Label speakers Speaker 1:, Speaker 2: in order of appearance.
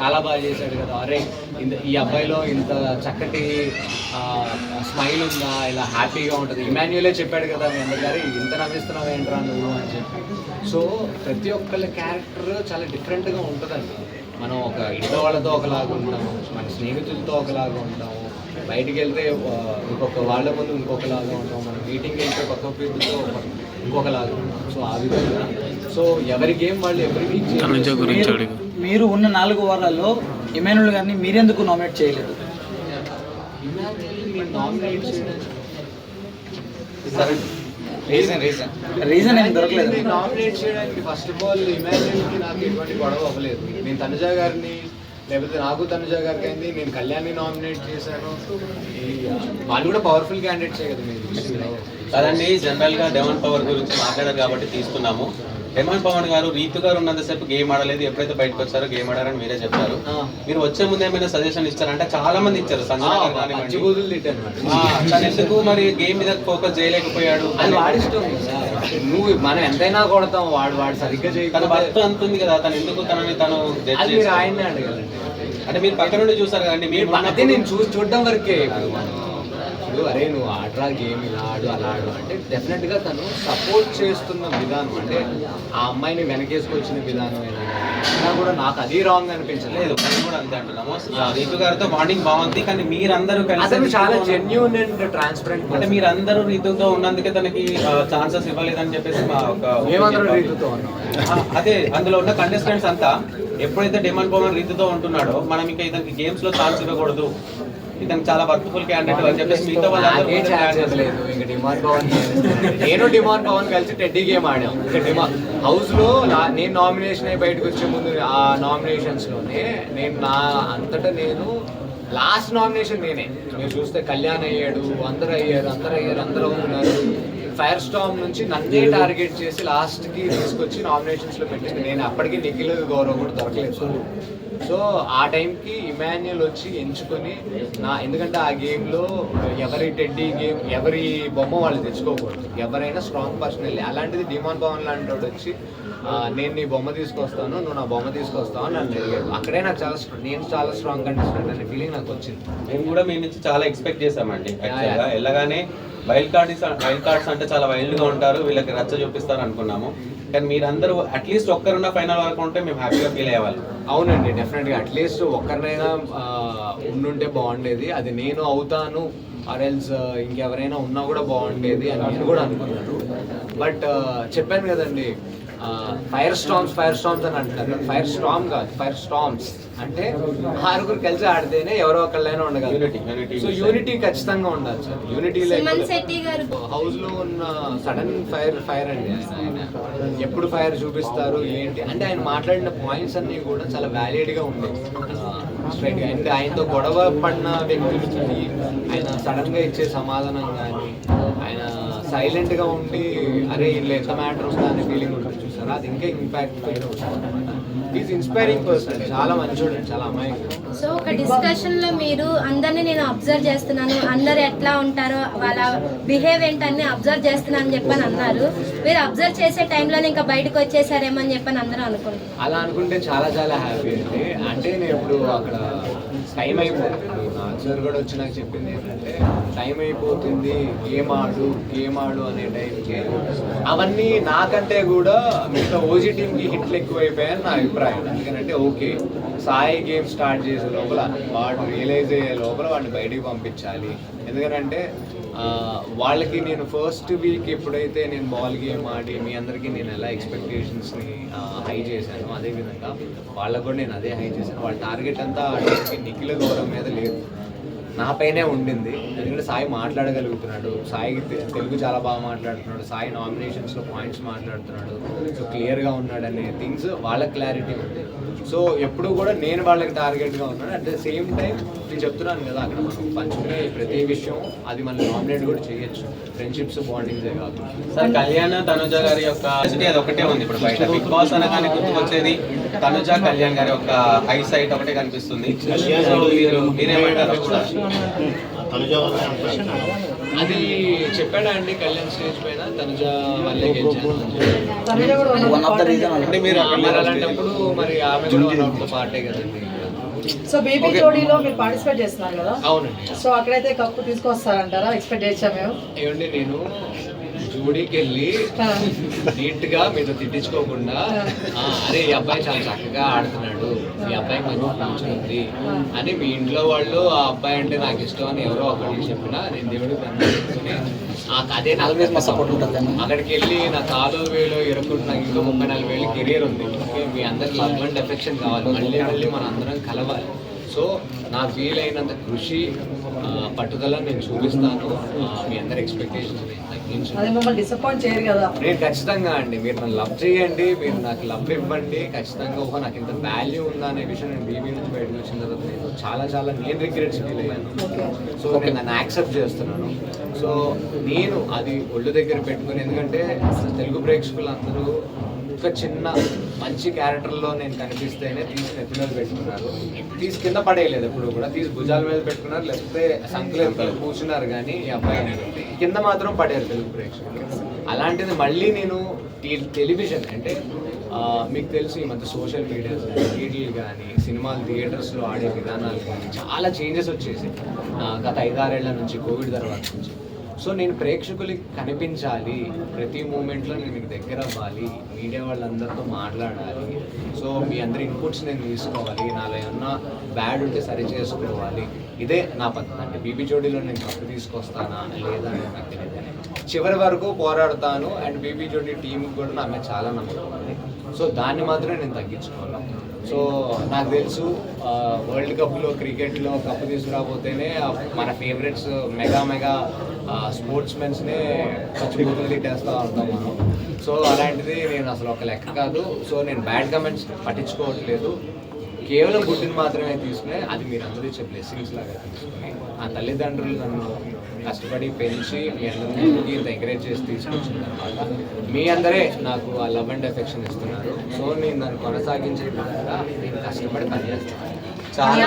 Speaker 1: చాలా బాగా చేశాడు కదా, అరే ఈ అబ్బాయిలో ఇంత చక్కటి స్మైల్ ఉందా, ఇలా హ్యాపీగా ఉంటుంది. ఇమాన్యుయలే చెప్పాడు కదా మీ అందరి గారు, ఇంత నవ్విస్తున్నావు ఏంట్రా నువ్వు అని చెప్పి. సో ప్రతి ఒక్కళ్ళ క్యారెక్టర్ చాలా డిఫరెంట్గా ఉంటుందండి. మనం ఒక ఇంట్లో వాళ్ళతో ఒకలాగా ఉంటాము, మన స్నేహితులతో ఒకలాగా ఉంటాము, బయటికి వెళ్తే ఇంకొక వాళ్ళ ముందు ఇంకొకలాగా ఉంటాం, మనం మీటింగ్కి వెళ్తే కొత్త పీపుల్తో ఇంకొకలాగా ఉంటాం. సో ఆ విధంగా సో ఎవరి గేమ్ వాళ్ళు ఎవరి వీక్.
Speaker 2: మీరు ఉన్న 4 వారాల్లో ఇమాన్యుయల్ గారిని మీరెందుకు నామినేట్ చేయలేదు?
Speaker 1: ఇమాన్యుయల్ని నామినేట్ చేయడానికి
Speaker 2: రీజన్ ఏం దొరకలేదు.
Speaker 1: నామినేట్ చేయడానికి ఫస్ట్ ఆఫ్ ఆల్ ఇమాన్యుయల్కి నాకు ఎటువంటి గొడవ అవ్వలేదు. నేను తనుజ గారిని, లేకపోతే నాకు తనుజ గారికి అయింది, నేను కళ్యాణ్ని నామినేట్ చేశాను. వాళ్ళు కూడా పవర్ఫుల్ క్యాండిడేట్సే కదా మీరు
Speaker 3: కదండి. జనరల్గా డెమన్ పవర్ గురించి మాట్లాడారు కాబట్టి తీసుకున్నాము. డెమన్ పవన్ గారు రీతు గారు ఉన్నంతసేపు గేమ్ ఆడలేదు, ఎప్పుడైతే బయటకు వచ్చారో గేమ్ ఆడారని మీరే చెప్పారు. మీరు వచ్చే ముందు ఏమైనా సజెషన్ ఇచ్చారంటే చాలా మంది ఇచ్చారు. ఎందుకు మరి గేమ్ మీద ఫోకస్ చేయలేకపోయాడు?
Speaker 1: అది వాడిష్టం. నువ్వు మనం ఎంతైనా కొడతాం, వాడు సరిగ్గా చేయ.
Speaker 3: తన భర్త అంటుంది కదా, తను ఎందుకు తనని తను
Speaker 1: ఆయన్నే అడగాలండి.
Speaker 3: అంటే మీరు పక్క నుండి చూసారు కదండి, మీరు
Speaker 1: అదే నేను చూడడం వరకే. ఇప్పుడు అరే నువ్వు ఆడరా గేమ్ ఇలా ఆడు అలా ఆడు అంటే డెఫినెట్గా తను సపోర్ట్ చేస్తున్న విధానం, అంటే ఆ అమ్మాయిని వెనకేసుకొచ్చిన విధానం అయినా కూడా నాకు అది రాంగ్ అనిపించలేదు.
Speaker 3: నేను కూడా అంతే అంటున్నాము. రీతు గారితో బాండింగ్ బాగుంది, కానీ మీరందరూ కలిసి
Speaker 1: చాలా జెన్యూన్ అండ్ ట్రాన్స్పరెంట్.
Speaker 3: అంటే మీరందరూ రీతుతో ఉన్నందుకే తనకి ఛాన్సెస్ ఇవ్వలేదని చెప్పేసి మా ఒక
Speaker 1: మేమందరూ రీతుతో ఉన్నాం.
Speaker 3: అదే అందులో ఉన్న కంటెస్టెంట్స్ అంతా ఎప్పుడైతే డెమన్ పవన్ రీతుతో ఉంటున్నాడో మనం ఇంకా ఇతనికి గేమ్స్ లో ఛాన్స్ ఇవ్వకూడదు, ఇతను చాలా వర్క్ఫుల్ క్యాండిడేట్ అని చెప్పేసి మీతో
Speaker 1: నేను డిమాండ్ పవన్ కలిసి టెడ్డీ గేమ్ ఆడాం. డిమాండ్ హౌస్ లో నేను నామినేషన్ అయి బయటకు వచ్చే ముందు ఆ నామినేషన్స్ లోనే నేను నా అంతటా నేను లాస్ట్ నామినేషన్ నేనే. మీరు చూస్తే కళ్యాణ్ అయ్యాడు, అందరూ అవుతున్నారు. ఫైర్ స్టామ్ నుంచి నన్నే టార్గెట్ చేసి లాస్ట్కి తీసుకొచ్చి నామినేషన్స్లో పెట్టింది నేను. అప్పటికి నిఖిల్ గౌరవ్ కూడా దొరకలేదు. సో ఆ టైంకి ఇమాన్యుయల్ వచ్చి ఎంచుకొని ఎందుకంటే ఆ గేమ్లో ఎవరి టెడ్డీ గేమ్ ఎవరి బొమ్మ వాళ్ళు తెచ్చుకోకూడదు, ఎవరైనా స్ట్రాంగ్ పర్సన్ వెళ్ళి. అలాంటిది డిమాండ్ పవన్ లాంటి వాడు వచ్చి నేను నీ బొమ్మ తీసుకొస్తాను, నువ్వు నా బొమ్మ తీసుకొస్తావు అని నన్ను అడిగాడు. అక్కడే నాకు నేను చాలా స్ట్రాంగ్ కంటెస్టెంట్ అనే ఫీలింగ్ నాకు వచ్చింది.
Speaker 3: మేము కూడా మీ నుంచి చాలా ఎక్స్పెక్ట్ చేసామండి. యాక్చువల్గా వెళ్ళగానే వైల్డ్ కార్డ్స్ అంటే చాలా వైల్డ్గా ఉంటారు, వీళ్ళకి రచ్చ చూపిస్తారు అనుకున్నాము. కానీ మీరందరూ అట్లీస్ట్ ఒక్కరున్న ఫైనల్ వరకు ఉంటే మేము హ్యాపీగా ఫీల్ అయ్యేవాళ్ళం.
Speaker 1: అవునండి, డెఫినెట్గా అట్లీస్ట్ ఒక్కరినైనా ఉండుంటే బాగుండేది. అది నేను అవుతాను ఆర్ఎల్స్ ఇంకెవరైనా ఉన్నా కూడా బాగుండేది అని నేను కూడా అనుకున్నాను. బట్ చెప్పాను కదండి, ఫైర్ స్టామ్స్ అని అంటారు. ఫైర్ స్టామ్ కాదు, ఫైర్ స్టామ్స్ అంటే 6 కలిసి ఆడితేనే ఎవరో ఒకళ్ళైనా ఉండగలరు. సో యూనిటీ ఖచ్చితంగా ఉండాలి సార్. యూనిటీ హౌస్ లో ఉన్న సడన్ ఫైర్ అండి. ఆయన ఎప్పుడు ఫైర్ చూపిస్తారు ఏంటి అంటే ఆయన మాట్లాడిన పాయింట్స్ అన్ని కూడా చాలా వ్యాలిడ్ గా ఉండేవి స్ట్రైట్ గా. అంటే ఆయనతో గొడవ పడిన వ్యక్తులకి ఆయన సడన్ గా ఇచ్చే సమాధానం కానీ, ఆయన సైలెంట్ గా ఉండి అరే ఇంట్లో ఎంత మ్యాటర్ ఉందా అనే ఫీలింగ్ ఉంటుంది చూసారా, అది ఇంకా ఇంపాక్ట్ ఈజ్ ఇన్స్పైరింగ్ పర్సన్. చాలా మంచోడు, చాలా అమాయకుడు.
Speaker 4: సో ఒక డిస్కషన్ లో మీరు అందరినీ నేను అబ్జర్వ్ చేస్తున్నాను, అందరు ఎట్లా ఉంటారో వాళ్ళ బిహేవ్ ఏంటని అబ్జర్వ్ చేస్తున్నాను అని చెప్పని అన్నారు. మీరు అబ్జర్వ్ చేసే టైంలో ఇంకా బయటకు వచ్చేసారేమో అని చెప్పని అందరూ అనుకుంటారు.
Speaker 1: అలా అనుకుంటే చాలా చాలా హ్యాపీ అండి. అంటే నేను ఇప్పుడు అక్కడ టైం అయిపోతుంది, సార్ కూడా వచ్చి నాకు చెప్పింది ఏంటంటే టైం అయిపోతుంది, గేమ్ ఆడు అనే టైంకి అవన్నీ నాకంటే కూడా మిగతా ఓజీ టీంకి హిట్లు ఎక్కువైపోయాయని నా అభిప్రాయం. ఎందుకంటే ఓకే, సాయి గేమ్ స్టార్ట్ చేసే లోపల వాడు రియలైజ్ అయ్యే లోపల వాడిని బయటికి పంపించాలి. ఎందుకంటే వాళ్ళకి నేను ఫస్ట్ వీక్ ఎప్పుడైతే నేను బాల్ గేమ్ ఆడి మీ అందరికీ నేను ఎలా ఎక్స్పెక్టేషన్స్ని హై చేశాను, అదేవిధంగా వాళ్ళకు కూడా నేను అదే హై చేశాను. వాళ్ళ టార్గెట్ అంతా నిఖిల గౌరవం మీద లేదు, నా పైనే ఉండింది. ఎందుకంటే సాయి మాట్లాడగలుగుతున్నాడు, సాయి తెలుగు చాలా బాగా మాట్లాడుతున్నాడు, సాయి నామినేషన్స్లో పాయింట్స్ మాట్లాడుతున్నాడు, సో క్లియర్గా ఉన్నాడు అనే థింగ్స్ వాళ్ళకి క్లారిటీ ఉంది. సో ఎప్పుడు కూడా నేను వాళ్ళకి టార్గెట్గా ఉన్నాను. అట్ ద సేమ్ టైం నేను చెప్తున్నాను కదా, అక్కడ మనం పంచుకునే ప్రతి విషయం అది మనం నామినేట్ కూడా చేయొచ్చు, ఫ్రెండ్షిప్స్ బాండింగ్సే కాదు.
Speaker 3: సార్ కళ్యాణ్ తనుజ గారి యొక్క అది ఒకటే ఉంది ఇప్పుడు బయట. బిగ్ బాస్ అనగానే గుర్తుకొచ్చేది తనుజ కళ్యాణ్ గారి యొక్క ఐ సైట్ ఒకటే కనిపిస్తుంది. మీరేమంటారు?
Speaker 1: అది చెప్పాడా అండి కళ్యాణ్ స్టేజ్ పైన తనుజ వల్లే గెలిచాను అని చెప్పి.
Speaker 5: తనుజ కూడా
Speaker 2: వన్ ఆఫ్ ద రీజన్
Speaker 3: అంటే మీరు
Speaker 1: మరి అలాంటప్పుడు మరి ఆమె కూడా one of the పార్టే కదండి.
Speaker 5: సో బేబీ జోడీలో మీరు పార్టిసిపేట్ చేస్తున్నారు కదా,
Speaker 1: అవునండి.
Speaker 5: సో అక్కడైతే కప్పు తీసుకొస్తారంటారా? ఎక్స్పెక్ట్ చేసాం మేము.
Speaker 1: ఏమండి నేను జూడీకి వెళ్ళి నీట్ గా మీతో తిట్టించుకోకుండా అరే ఈ అబ్బాయి చాలా చక్కగా ఆడుతున్నాడు, ఈ అబ్బాయి మంచి ఫ్యూచర్ ఉంది అని మీ ఇంట్లో వాళ్ళు ఆ అబ్బాయి అంటే నాకు ఇష్టం అని ఎవరో ఒకరికి చెప్పినా నేను దేవుడికి నమ్ముకుని అదే నాకు
Speaker 2: సపోర్ట్ ఉంటుంది.
Speaker 1: అక్కడికి వెళ్ళి నా కాలు వేలు ఇరక్కుంటే నాకు ఇంకా 34 కెరీర్ ఉంది. మీ అందరికి లవ్ అండ్ ఎఫెక్షన్ కావాలి, మళ్ళీ మళ్ళీ మన అందరం కలవాలి. సో నాకు వీలైనంత కృషి పట్టుదల నేను చూపిస్తాను. మీ అందరి ఎక్స్పెక్టేషన్స్ తగ్గించు.
Speaker 5: అది మమ్మల్ని డిసప్పాయింట్ చేయరు కదా.
Speaker 1: నేను ఖచ్చితంగా అండి, మీరు నన్ను లవ్ చేయండి, మీరు నాకు లవ్ ఇవ్వండి. ఖచ్చితంగా ఓహో నాకు ఇంత వాల్యూ ఉందా అనే విషయం నేను బీబీ నుంచి బయటకు వచ్చిన తర్వాత నేను చాలా నేను రిగ్రెట్స్ ఫీల్ అయ్యాను. సో నేను నన్ను యాక్సెప్ట్ చేస్తున్నాను. సో నేను అది ఒళ్ళు దగ్గర పెట్టుకుని, ఎందుకంటే అసలు తెలుగు ప్రేక్షకులు అందరూ ఒక చిన్న మంచి క్యారెక్టర్లో నేను కనిపిస్తేనే తీసి నెత్తి మీద పెట్టుకున్నారు, తీసి కింద పడేయలేదు ఎప్పుడు కూడా, తీసి భుజాల మీద పెట్టుకున్నారు, లేకపోతే సంకలు కూర్చున్నారు. కానీ ఈ అబ్బాయి కింద మాత్రం పడారు తెలుగు ప్రేక్షకులు. అలాంటిది మళ్ళీ నేను టెలివిజన్ అంటే మీకు తెలుసు ఈ మధ్య సోషల్ మీడియాస్ టీవీలు కానీ సినిమాలు థియేటర్స్లో ఆడే విధానాలు కానీ చాలా చేంజెస్ వచ్చేసి గత 5-6 ఏళ్ల నుంచి, కోవిడ్ తర్వాత నుంచి. సో నేను ప్రేక్షకులకి కనిపించాలి, ప్రతి మూమెంట్లో నేను మీకు దగ్గర అవ్వాలి, మీడియా వాళ్ళందరితో మాట్లాడాలి. సో మీ అందరి ఇన్పుట్స్ నేను తీసుకోవాలి, నాలో ఏమన్నా బ్యాడ్ ఉంటే సరి చేసుకోవాలి. ఇదే నా పద్ధతి అండి. బీబీ జోడీలో నేను కప్పు తీసుకొస్తానా లేదా అని నాకు తెలియదు. చివరి వరకు పోరాడతాను. అండ్ బీబీ జోడీ టీంకి కూడా నా మీద చాలా నమ్మకం ఉంది. సో దాన్ని మాత్రమే నేను తగ్గించుకోను. సో నాకు తెలుసు వరల్డ్ కప్లో క్రికెట్లో కప్పు తీసుకురాబోతేనే మన ఫేవరెట్స్ మెగా స్పోర్ట్స్ మెన్స్నే పచ్చిబూతులు తిట్టేస్తూ ఉంటాం మనం. సో అలాంటిది నేను అసలు ఒక లెక్క కాదు. సో నేను బ్యాడ్ కమెంట్స్ పట్టించుకోవట్లేదు, కేవలం గుడ్డిని మాత్రమే తీసుకుని అది మీరు అందరూ ఇచ్చే బ్లెస్సింగ్స్ లాగా తీసుకుని ఆ తల్లిదండ్రులు నన్ను కష్టపడి పెంచి మీ అందరికీ ఇంత ఎంకరేజ్ చేసి తీసుకొచ్చిన తర్వాత మీ అందరే నాకు ఆ లవ్ అండ్ ఎఫెక్షన్ ఇస్తున్నారు. సో నేను దాన్ని కొనసాగించే విధంగా నేను కష్టపడి పనిచేస్తాను.
Speaker 3: చాలా